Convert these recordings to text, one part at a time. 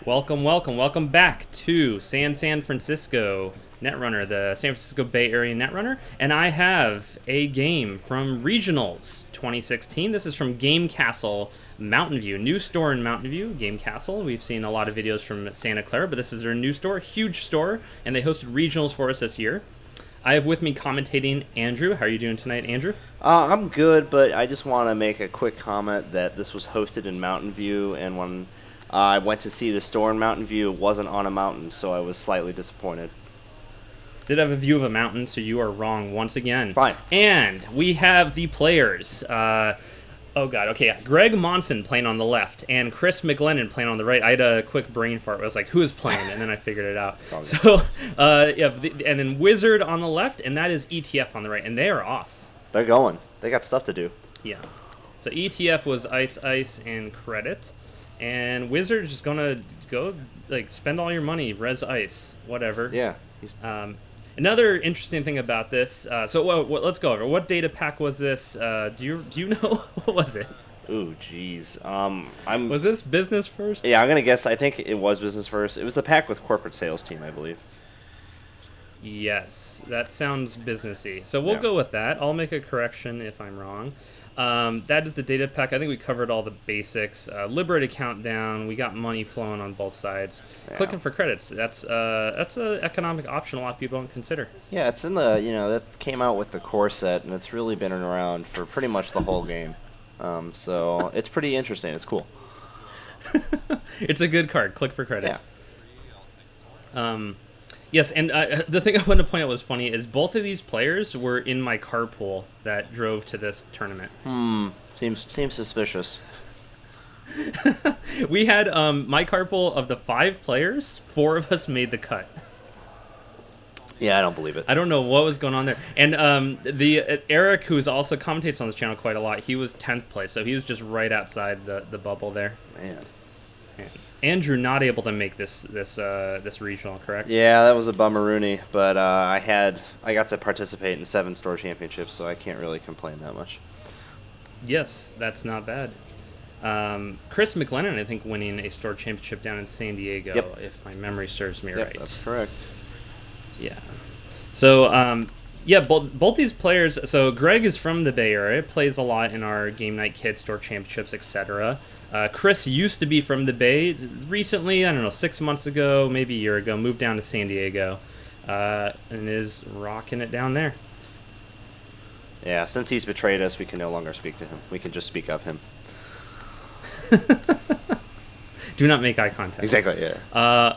Welcome back to San Francisco Netrunner, the San Francisco Bay Area Netrunner, and I have a game from Regionals 2016. This is from Game Castle Mountain View, new store in Mountain View, Game Castle. We've seen a lot of videos from Santa Clara, but this is their new store, huge store, and they hosted Regionals for us this year. I have with me commentating Andrew. How are you doing tonight, Andrew? I'm good, but I just want to make a quick comment that this was hosted in Mountain View, and when I went to see the store in Mountain View, it wasn't on a mountain, so I was slightly disappointed. Did have a view of a mountain, so you are wrong once again. Fine. And we have the players. Greg Monson playing on the left, and Kris MacLennan playing on the right. I had a quick brain fart. I was like, who is playing? And then I figured it out. And then Whizzard on the left, and that is ETF on the right, and they are off. They're going. They got stuff to do. Yeah. So ETF was Ice, and Credit. And Whizzard is just gonna go spend all your money, res ice, whatever. Yeah. Another interesting thing about this. Let's go over. What data pack was this? Do you know what was it? Ooh, jeez. Was this business first? Yeah, I'm gonna guess. I think it was business first. It was the pack with corporate sales team, I believe. Yes, that sounds businessy. So we'll go with that. I'll make a correction if I'm wrong. That is the data pack. I think we covered all the basics. Liberated countdown. We got money flowing on both sides. Yeah. Clicking for credits. That's an economic option a lot of people don't consider. Yeah, it's in the that came out with the core set, and it's really been around for pretty much the whole game. So it's pretty interesting. It's cool. It's a good card. Click for credit. Yeah. Yes, and the thing I wanted to point out was funny is both of these players were in my carpool that drove to this tournament. Seems suspicious. We had my carpool of the 5 players, 4 of us made the cut. Yeah, I don't believe it. I don't know what was going on there. And Eric, who's also commentates on this channel quite a lot, he was 10th place, so he was just right outside the bubble there. Man. And Andrew not able to make this regional, correct? Yeah, that was a bummeroony, but I got to participate in 7 store championships, so I can't really complain that much. Yes, that's not bad. Kris MacLennan, I think, winning a store championship down in San Diego, if my memory serves me right. That's correct. Yeah. So, both these players. So Greg is from the Bay Area, plays a lot in our Game Night Kids store championships, etc. Kris used to be from the Bay. Recently, I don't know, 6 months ago, maybe a year ago, moved down to San Diego, and is rocking it down there. Yeah, since he's betrayed us, we can no longer speak to him. We can just speak of him. Do not make eye contact. Exactly, yeah.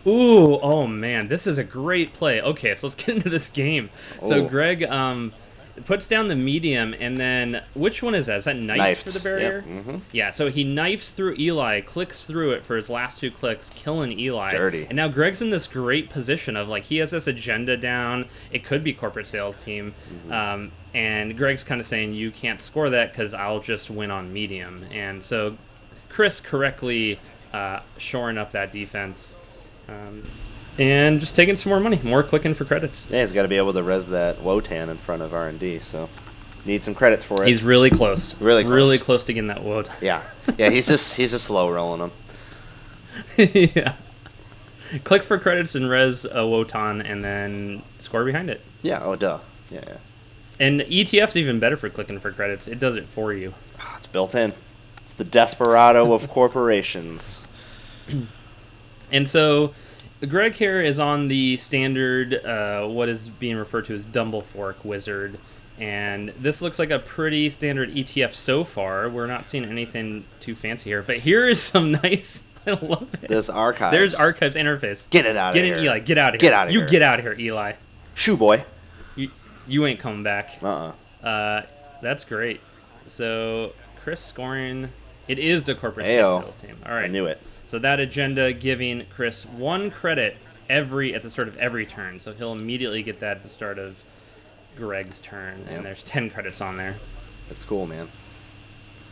Oh man, this is a great play. Okay, so let's get into this game. So Greg puts down the medium, and then which one is that? Is that knifed for the barrier? Yep. Mm-hmm. Yeah, so he knifes through Eli, clicks through it for his last 2 clicks, killing Eli. Dirty. And now Greg's in this great position of he has this agenda down. It could be corporate sales team. Mm-hmm. And Greg's kind of saying, you can't score that because I'll just win on medium. And so Kris correctly shoring up that defense. And just taking some more money, more clicking for credits. Yeah, he's got to be able to res that Wotan in front of R&D, so need some credits for it. He's really close. Really close to getting that Wotan. Yeah, he's just slow rolling them. Yeah. Click for credits and res a Wotan, and then score behind it. Yeah, oh duh. Yeah. And ETF's even better for clicking for credits. It does it for you. It's built in. It's the desperado of corporations. And so Greg here is on the standard, what is being referred to as Dumble Fork Whizzard. And this looks like a pretty standard ETF so far. We're not seeing anything too fancy here. But here is some nice... I love it. There's archives. There's archives interface. Get it out of here. Get in, Eli. Get out of here. Get out of here. You get out of here, Eli. Shoo boy. You ain't coming back. Uh-uh. That's great. So Kris scoring... It is the corporate sales team. All right. I knew it. So that agenda giving Kris 1 credit at the start of every turn. So he'll immediately get that at the start of Greg's turn. Yep. And there's 10 credits on there. That's cool, man.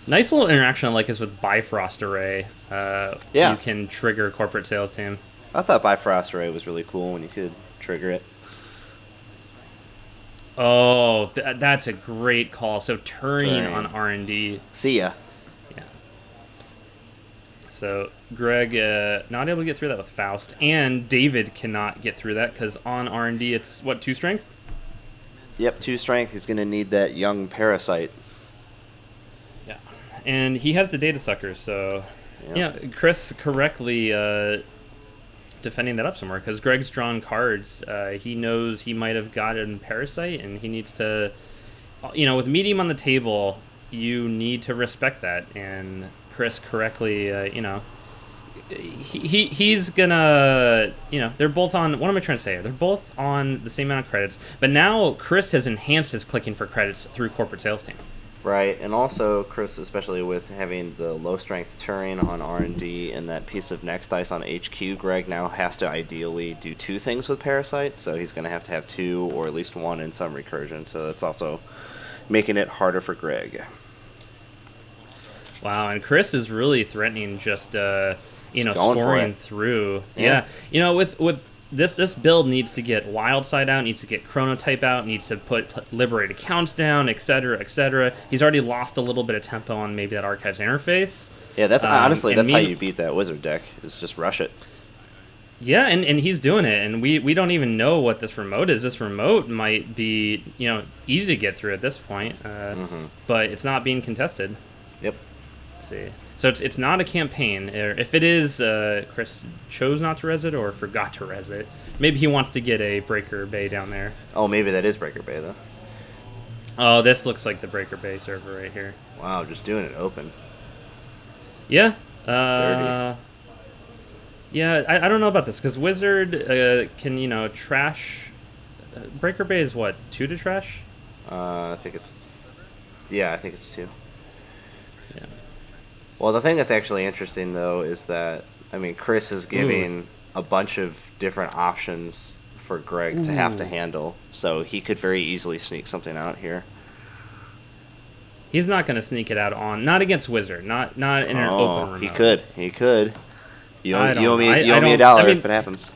Nice little interaction I like is with Bifrost Array. Yeah. You can trigger corporate sales team. I thought Bifrost Array was really cool when you could trigger it. Oh, that's a great call. So turning on R&D. See ya. Yeah. So Greg not able to get through that with Faust, and David cannot get through that because on R&D it's what, 2 strength? Yep, 2 strength. He's gonna need that young parasite. Yeah, and he has the data sucker, so Yep. yeah, Kris correctly defending that up somewhere because Greg's drawn cards. He knows he might have gotten Parasite, and he needs to, with medium on the table, you need to respect that. And Kris correctly, he's gonna, they're both on. What am I trying to say? They're both on the same amount of credits, but now Kris has enhanced his clicking for credits through corporate sales team. Right, and also Kris, especially with having the low strength Turing on R&D and that piece of next dice on HQ, Greg now has to ideally do 2 things with Parasite, so he's going to have 2 or at least 1 in some recursion, so that's also making it harder for Greg. Wow, and Kris is really threatening just Just scoring through. Yeah. With this build needs to get Wildside out, needs to get Chronotype out, needs to put Liberated Counts down, etc., etc. He's already lost a little bit of tempo on maybe that Archives interface. Yeah, that's honestly that's how you beat that Whizzard deck, is just rush it. Yeah, and he's doing it, and we don't even know what this remote is. This remote might be, easy to get through at this point, but it's not being contested. Yep. Let's see. So it's not a campaign. If it is, Kris chose not to res it or forgot to res it. Maybe he wants to get a Breaker Bay down there. Oh, maybe that is Breaker Bay, though. Oh, this looks like the Breaker Bay server right here. Wow, just doing it open. Yeah. Dirty. Yeah, I don't know about this, because Whizzard can, trash... Breaker Bay is what, 2 to trash? I think it's... Yeah, I think it's 2. Yeah. Well, the thing that's actually interesting, though, is that, Kris is giving a bunch of different options for Greg to have to handle, so he could very easily sneak something out here. He's not going to sneak it out on... Not against Whizzard, not in an open remote. He could. You owe me a $1 if it happens.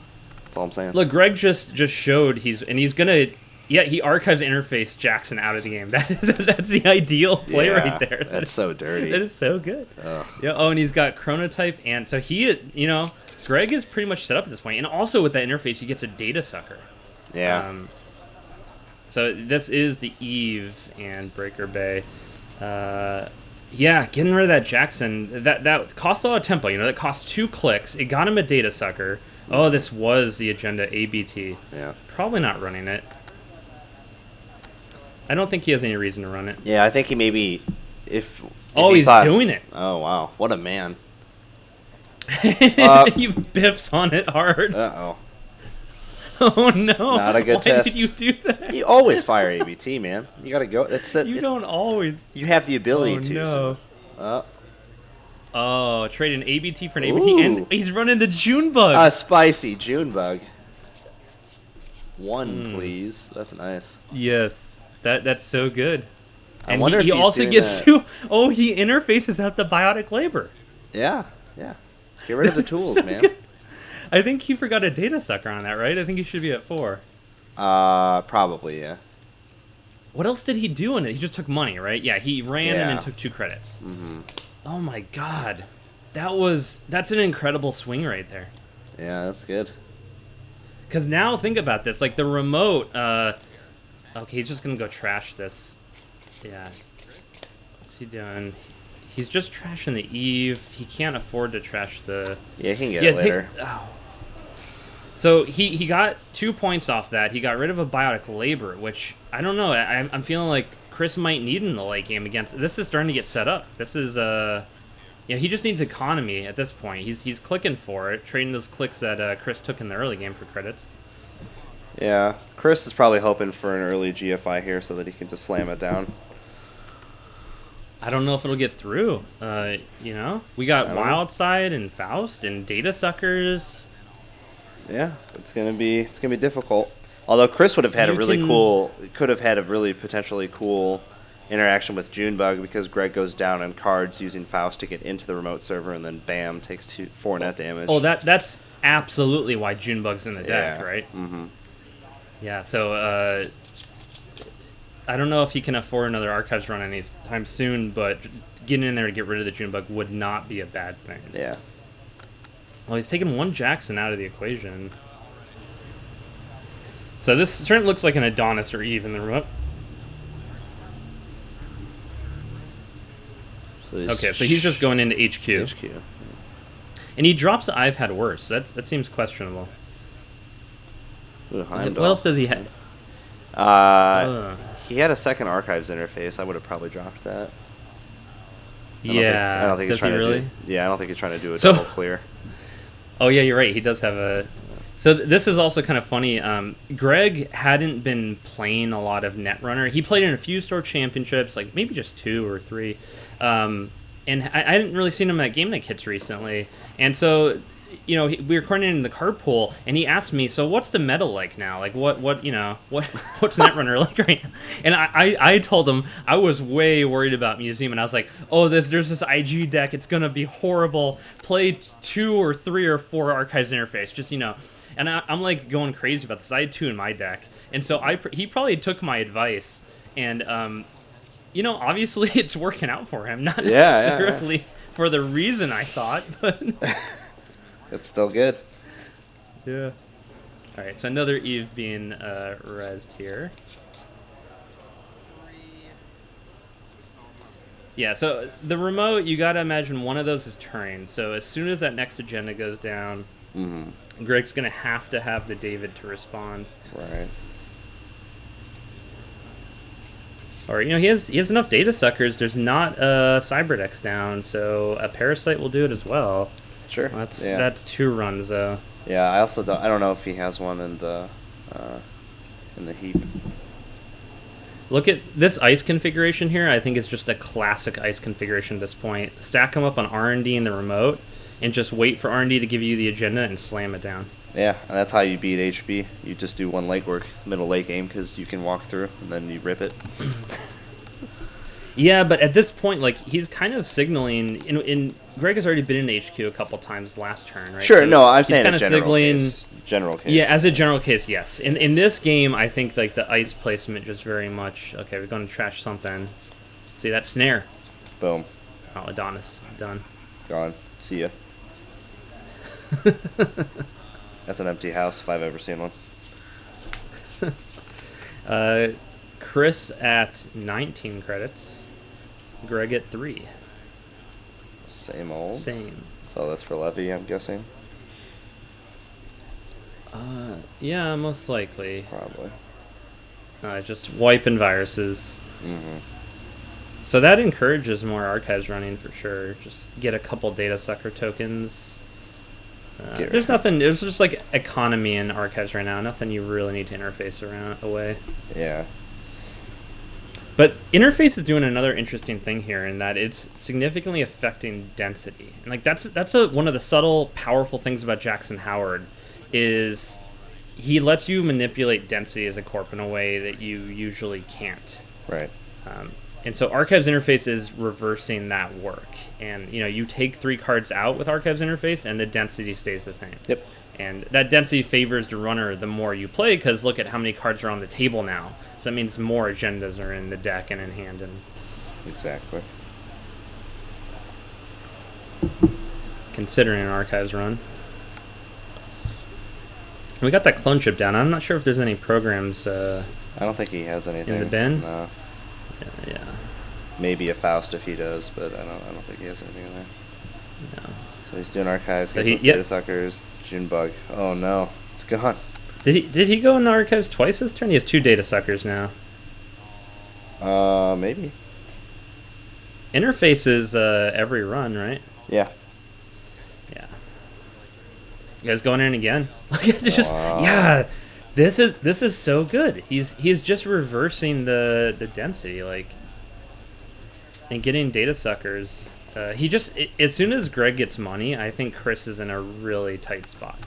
That's all I'm saying. Look, Greg just showed he's going to... Yeah, he archives interface Jackson out of the game. That's the ideal play right there. That's so dirty. That is so good. Ugh. Yeah. Oh, and he's got Chronotype, and so Greg is pretty much set up at this point. And also with that interface, he gets a data sucker. Yeah. So this is the Eve and Breaker Bay. Yeah, getting rid of that Jackson. That cost a lot of tempo. That cost 2 clicks. It got him a data sucker. Oh, this was the agenda ABT. Yeah. Probably not running it. I don't think he has any reason to run it. Yeah, I think he maybe if he's doing it. Oh wow, what a man! He biffs on it hard. Uh-oh. Oh no! Not a good Why test. did you do that? You always fire ABT, man. You gotta go. That's it. You don't always. You have the ability to. No. So. Oh, trade an ABT for an ABT, and he's running the Junebug. A spicy Junebug. 1, please. That's nice. Yes. That's so good. And I wonder if he he's also doing gets that. to... Oh, he interfaces out the Biotic Labor. Yeah. Get rid of the tools, so man. Good. I think he forgot a data sucker on that, right? I think he should be at 4. Probably, yeah. What else did he do in it? He just took money, right? Yeah, he ran and then Yeah. took 2 credits. Mm-hmm. Oh my god. That's an incredible swing right there. Yeah, that's good. Because now, think about this. Like, the remote... Okay, he's just going to go trash this. Yeah. What's he doing? He's just trashing the Eve. He can't afford to trash the... Yeah, he can get it later. So he got 2 points off that. He got rid of a Biotic Labor, which, I don't know. I'm feeling like Kris might need in the late game against... This is starting to get set up. This is... he just needs economy at this point. He's clicking for it, trading those clicks that Kris took in the early game for credits. Yeah, Kris is probably hoping for an early GFI here so that he can just slam it down. I don't know if it'll get through. We got Wildside and Faust and Data Suckers. Yeah, it's gonna be difficult. Although Kris would have had could have had a really potentially cool interaction with Junebug because Greg goes down on cards using Faust to get into the remote server and then bam takes 4 net damage. Oh, that's absolutely why Junebug's in the deck, right? Mm-hmm. Yeah, so I don't know if he can afford another Archives run anytime soon, but getting in there to get rid of the Junebug would not be a bad thing. Yeah. Well, he's taken one Jackson out of the equation. So this certainly looks like an Adonis or Eve in the remote. Okay, so he's just going into HQ. HQ. And he drops the I've had worse. That seems questionable. Ooh, What else does he have? He had a second archives interface. I would have probably dropped that. I don't think he's trying to do. Yeah, I don't think he's trying to do a double clear. Oh yeah, you're right. He does have a. So this is also kind of funny. Greg hadn't been playing a lot of Netrunner. He played in a few store championships, like maybe just 2 or 3. And I hadn't really seen him at Game Night Kits recently. And so, we were coordinating the card pool, and he asked me, "So what's the meta like now? Like what's Netrunner like right now?" And I told him I was way worried about Museum, and I was like, "Oh, there's this IG deck. It's gonna be horrible. Play 2 or 3 or 4 Archives interface. Just And I'm like going crazy about this. I had 2 in my deck, and so he probably took my advice, and obviously it's working out for him. Not necessarily for the reason I thought, but it's still good. Yeah. All right, so another Eve being rezzed here. Yeah, so the remote, you got to imagine one of those is turning. So as soon as that next agenda goes down, Greg's going to have the David to respond. Right. Or, he has enough data suckers. There's not a Cyberdex down, so a Parasite will do it as well. Sure. That's 2 runs, though. Yeah, I don't know if he has one in the heap. Look at this ice configuration here. I think it's just a classic ice configuration at this point. Stack them up on R&D in the remote, and just wait for R&D to give you the agenda and slam it down. Yeah, and that's how you beat HB. You just do one lake work, middle late game, because you can walk through, and then you rip it. Yeah, but at this point, he's kind of signaling. Greg has already been in HQ a couple times last turn, right? Sure, so I'm saying kind of signaling. General case. Yeah, as a general case, yes. In this game, I think the ice placement just very much. Okay, we're going to trash something. See that snare? Boom. Oh, Adonis, done. Gone. See ya. That's an empty house if I've ever seen one. Kris at 19 credits. Greg at 3. Same old. Same. So that's for Levy, I'm guessing. Yeah, most likely. Probably. Just wiping viruses. Mm-hmm. So that encourages more archives running for sure. Just get a couple data sucker tokens. There's nothing. There's just economy in archives right now. Nothing you really need to interface away. Yeah. But interface is doing another interesting thing here in that it's significantly affecting density, and that's one of the subtle, powerful things about Jackson Howard, is he lets you manipulate density as a corp in a way that you usually can't. Right. And so Archives Interface is reversing that work. And, you take 3 cards out with Archives Interface, and the density stays the same. Yep. And that density favors the runner the more you play, because look at how many cards are on the table now. So that means more agendas are in the deck and in hand. And exactly. Considering an Archives run. We got that clone chip down. I'm not sure if there's any programs I don't think he has anything in the bin. No. Yeah. Maybe a Faust if he does, but I don't think he has anything in there. No. So he's doing archives, So data suckers, June bug. Oh no, it's gone. Did he go in archives twice this turn? He has 2 data suckers now. Maybe. Interface is every run, right? Yeah. Yeah. You guys going in again? Yeah. This is so good. He's just reversing the density, and getting data suckers. As soon as Greg gets money, I think Kris is in a really tight spot.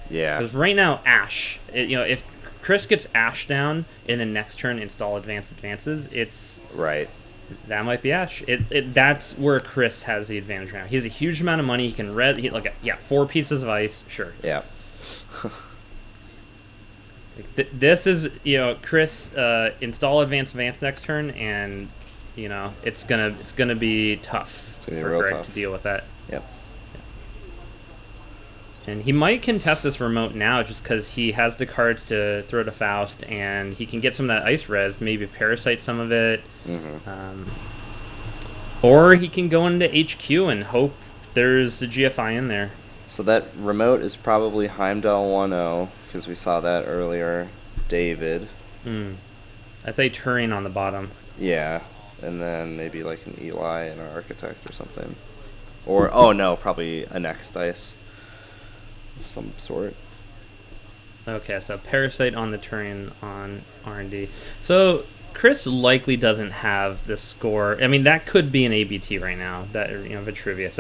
Yeah. Because right now, Ash, if Kris gets Ash down in the next turn, install advances, it's right. That might be Ash. That's where Kris has the advantage now. He has a huge amount of money. He can 4 pieces of ice. Sure. Yeah. This is Kris install advance next turn, and it's gonna be tough for Greg to deal with that. Yep. And he might contest this remote now just because he has the cards to throw to Faust, and he can get some of that ice res, maybe parasite some of it. Or he can go into HQ and hope there's a GFI in there. So that remote is probably Heimdall 1-0, because we saw that earlier. David. I'd say Turing on the bottom. Yeah, and then maybe like an Eli and an Architect or something. Or, oh no, probably a next dice of some sort. Okay, so Parasite on the Turing on R&D. So Kris likely doesn't have the score. I mean, that could be an ABT right now. That, you know, Vitruvius.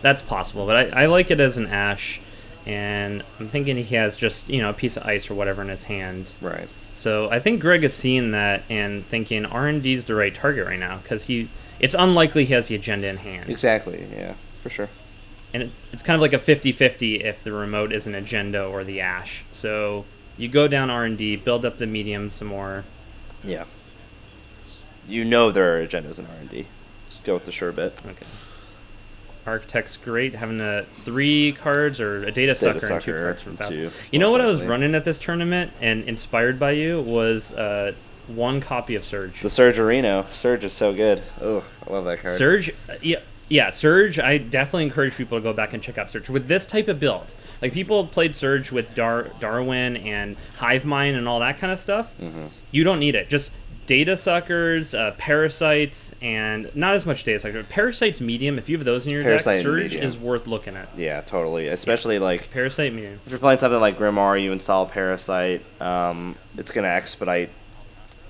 That's possible. But I like it as an Ash, and I'm thinking he has just, you know, a piece of ice or whatever in his hand. Right. So I think Greg is seeing that and thinking R&D is the right target right now because it's unlikely he has the agenda in hand. Exactly. Yeah, for sure. And it's kind of like a 50-50 if the remote is an agenda or the Ash. So you go down R&D, build up the medium some more. Yeah. You know there are agendas in R&D. Just go with the sure bet. Okay. Architect's great, having 3 cards or a data sucker and 2 cards from Faust. You know what I was running at this tournament and inspired by you was 1 copy of Surge. The Surge Areno. Surge is so good. Oh, I love that card. Surge, yeah, Surge, I definitely encourage people to go back and check out Surge. With this type of build, like people played Surge with Darwin and Hive Mind and all that kind of stuff, you don't need it. Just data suckers, parasites, and not as much data suckers. Parasites medium, if you have those in your deck, Surge is worth looking at. Yeah, totally. Especially like Parasite medium. If you're playing something like Grimoire, you install Parasite. It's going to expedite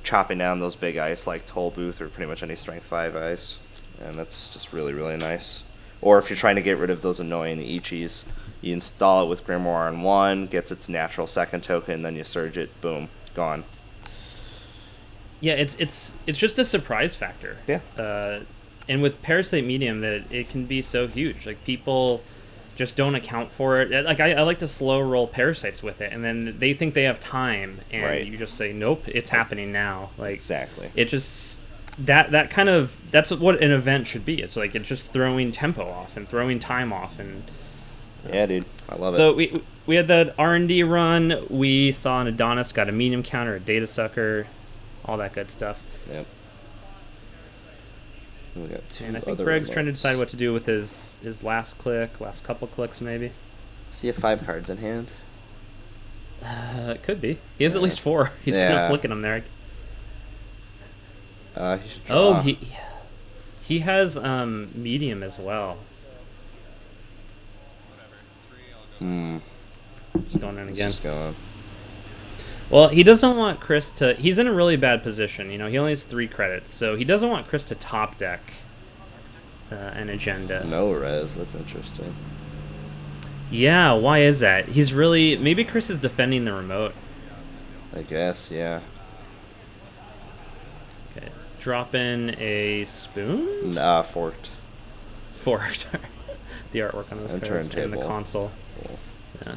chopping down those big ice like Toll Booth or pretty much any Strength 5 ice. And that's just really, really nice. Or if you're trying to get rid of those annoying Ichis, you install it with Grimoire on 1, gets its natural second token, then you Surge it, boom, gone. Yeah, it's just a surprise factor. Yeah. And with Parasite Medium, that it can be so huge. Like, people just don't account for it. Like, I like to slow roll Parasites with it, and then they think they have time, and you just say, nope, it's happening now. Like, exactly. It just... That's what an event should be. It's like, it's just throwing tempo off and throwing time off. And yeah, dude. I love it. So we had that R&D run. We saw an Adonis got a medium counter, a data sucker, all that good stuff. Yep. We got 2 and I think Greg's trying to decide what to do with his last couple clicks maybe. Does he have 5 cards in hand? It could be. He has at least 4. He's kind of flicking them there. He should draw. Oh, he has medium as well. Just going in again. Just going. Well, he doesn't want Kris to... He's in a really bad position. You know, he only has 3 credits, so he doesn't want Kris to top deck an agenda. No res. That's interesting. Yeah, why is that? He's really... Maybe Kris is defending the remote. I guess, yeah. Okay. Drop in a spoon? Nah, forked. Forked. The artwork on those cards and the console. Cool. Yeah.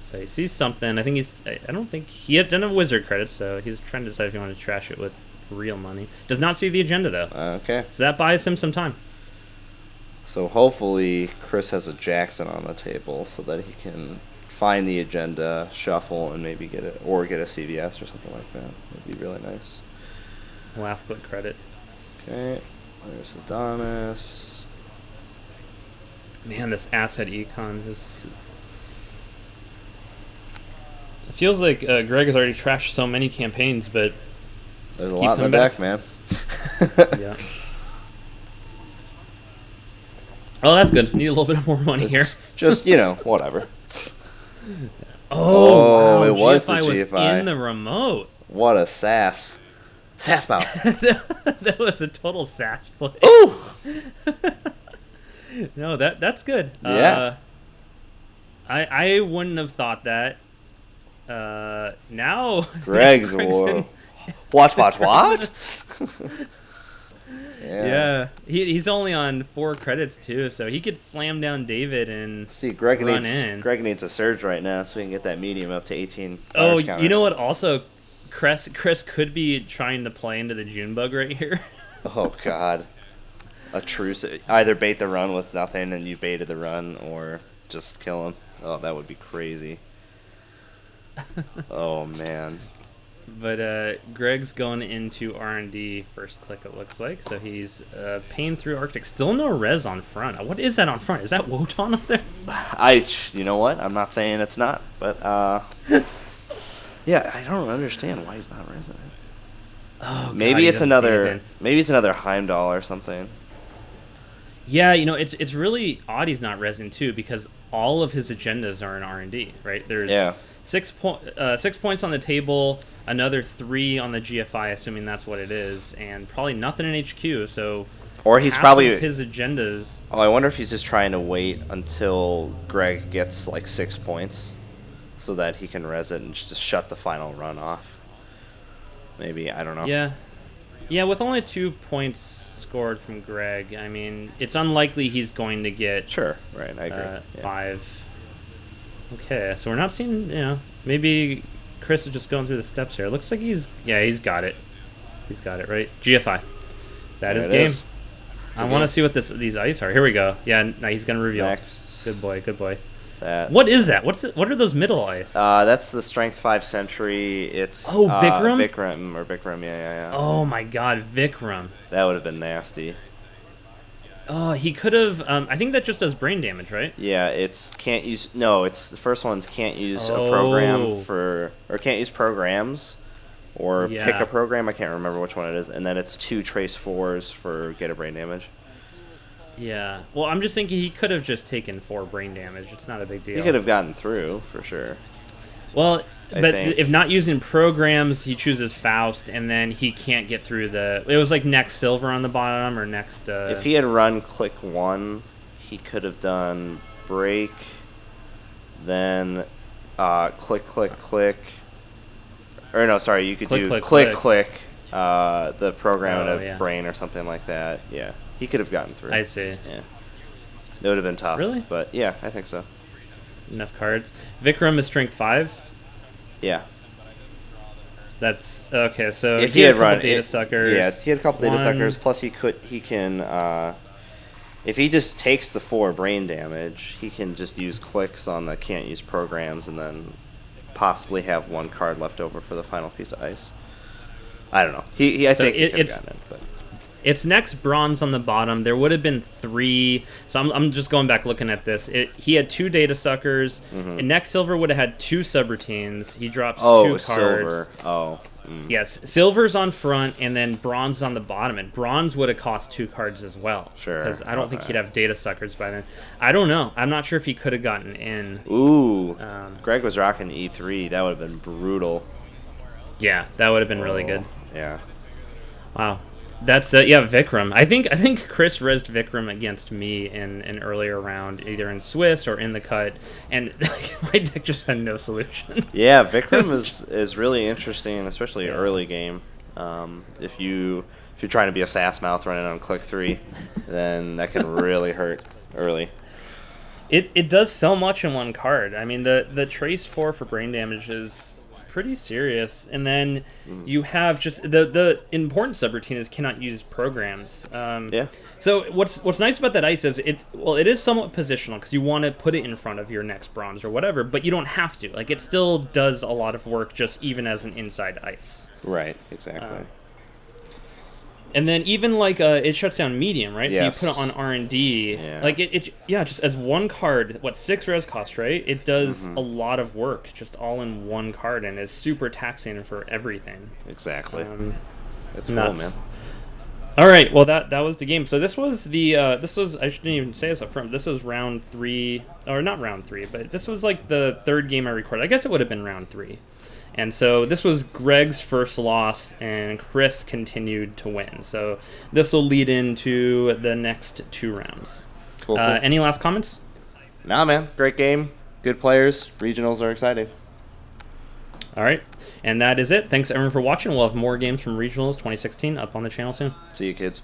So he sees something. I think I don't think he had done a Whizzard credit, so he was trying to decide if he wanted to trash it with real money. Does not see the agenda though. Okay. So that buys him some time. So hopefully Kris has a Jackson on the table so that he can find the agenda, shuffle, and maybe get it, or get a CVS or something like that. That'd be really nice. Last click credit. Okay. There's Adonis. Man, this asset econ is... It feels like Greg has already trashed so many campaigns, but... There's a lot in the deck, man. Yeah. Oh, that's good. Need a little bit more money here. Just, whatever. Oh, wow. It was GFI the GFI. Was in the remote. What a sass. Sass mouth. That was a total sass play. Ooh! No, that's good. Yeah. I wouldn't have thought that. Now Greg's war. Watch. Yeah. He's only on 4 credits too, so he could slam down David and Greg run needs in. Greg needs a surge right now so we can get that medium up to 18. Oh, counters. You know what? Also, Kris could be trying to play into the June bug right here. Oh God. A truce. Either bait the run with nothing and you baited the run, or just kill him. Oh, that would be crazy. Oh, man. But Greg's going into R&D first click, it looks like. So he's paying through Arctic. Still no res on front. What is that on front? Is that Wotan up there? You know what? I'm not saying it's not, but yeah, I don't understand why he's not resident. Oh, maybe God, it's another Heimdall or something. Yeah, it's really odd he's not resin too, because all of his agendas are in R&D, right? There's 6 points on the table, another 3 on the GFI, assuming that's what it is, and probably nothing in HQ. So, or he's probably of his agendas. Oh, I wonder if he's just trying to wait until Greg gets like 6 points, so that he can res it and just shut the final run off. Maybe, I don't know. Yeah. With only 2 points scored from Greg, I mean, it's unlikely he's going to get. Sure, right, I agree. 5. Okay, so we're not seeing, maybe Kris is just going through the steps here. Looks like he's got it. He's got it, right? GFI. That is game. I want to see what these ice are. Here we go. Yeah, now he's going to reveal. Next. Good boy. That. What is that? What are those middle ice? That's the Strength 5 Sentry. It's Vikram? Vikram, yeah. Oh my God, Vikram. That would have been nasty. Oh, he could have. I think that just does brain damage, right? Yeah, it's the first one's can't use a program can't use programs, or pick a program. I can't remember which one it is, and then it's 2 trace 4s for get a brain damage. Yeah. Well, I'm just thinking he could have just taken 4 brain damage. It's not a big deal. He could have gotten through for sure. Well, but if not using programs, he chooses Faust, and then he can't get through it was like next silver on the bottom, or next... If he had run click 1, he could have done break, then click. Or no, sorry, you could do click, the program in a brain or something like that. Yeah, he could have gotten through. I see. Yeah. It would have been tough. Really? But yeah, I think so. Enough cards. Vikram is strength 5. Yeah. That's okay. So if he had run data suckers. Yeah, he had a couple data suckers. Plus, he can. If he just takes the 4 brain damage, he can just use clicks on the can't use programs, and then possibly have 1 card left over for the final piece of ice. I don't know. I think he could have gotten it, but. It's next bronze on the bottom. There would have been 3. So I'm just going back looking at this. He had 2 data suckers. Mm-hmm. And next silver would have had 2 subroutines. He drops 2 cards. Silver. Oh. Mm. Yes, silver's on front, and then bronze is on the bottom. And bronze would have cost 2 cards as well. Sure. Because I don't think he'd have data suckers by then. I don't know. I'm not sure if he could have gotten in. Ooh. Greg was rocking E3. That would have been brutal. Yeah, that would have been really good. Yeah. Wow. That's Vikram. I think Kris rezzed Vikram against me in an earlier round, either in Swiss or in the cut, and my deck just had no solution. Yeah, Vikram is really interesting, especially early game. If you're trying to be a sass mouth running on click 3, then that can really hurt early. It does so much in 1 card. I mean, the trace 4 for brain damage is pretty serious, and then you have just the important subroutine is cannot use programs. So what's nice about that ice is it is somewhat positional, because you want to put it in front of your next bronze or whatever, but you don't have to. Like, it still does a lot of work just even as an inside ice. Right. Exactly. And then even like it shuts down medium, right? Yes. So you put it on R&D. Yeah. Like it just as 1 card, 6 res cost, right? It does a lot of work just all in 1 card, and is super taxing for everything. Exactly. It's nuts. cool, man. All right, well that was the game. So this was I shouldn't even say this up front. This was round 3, or not round 3, but this was like the 3rd game I recorded. I guess it would have been round 3. And so this was Greg's first loss, and Kris continued to win. So this will lead into the next 2 rounds. Cool. Any last comments? Nah, man. Great game. Good players. Regionals are exciting. All right. And that is it. Thanks, everyone, for watching. We'll have more games from Regionals 2016 up on the channel soon. See you, kids.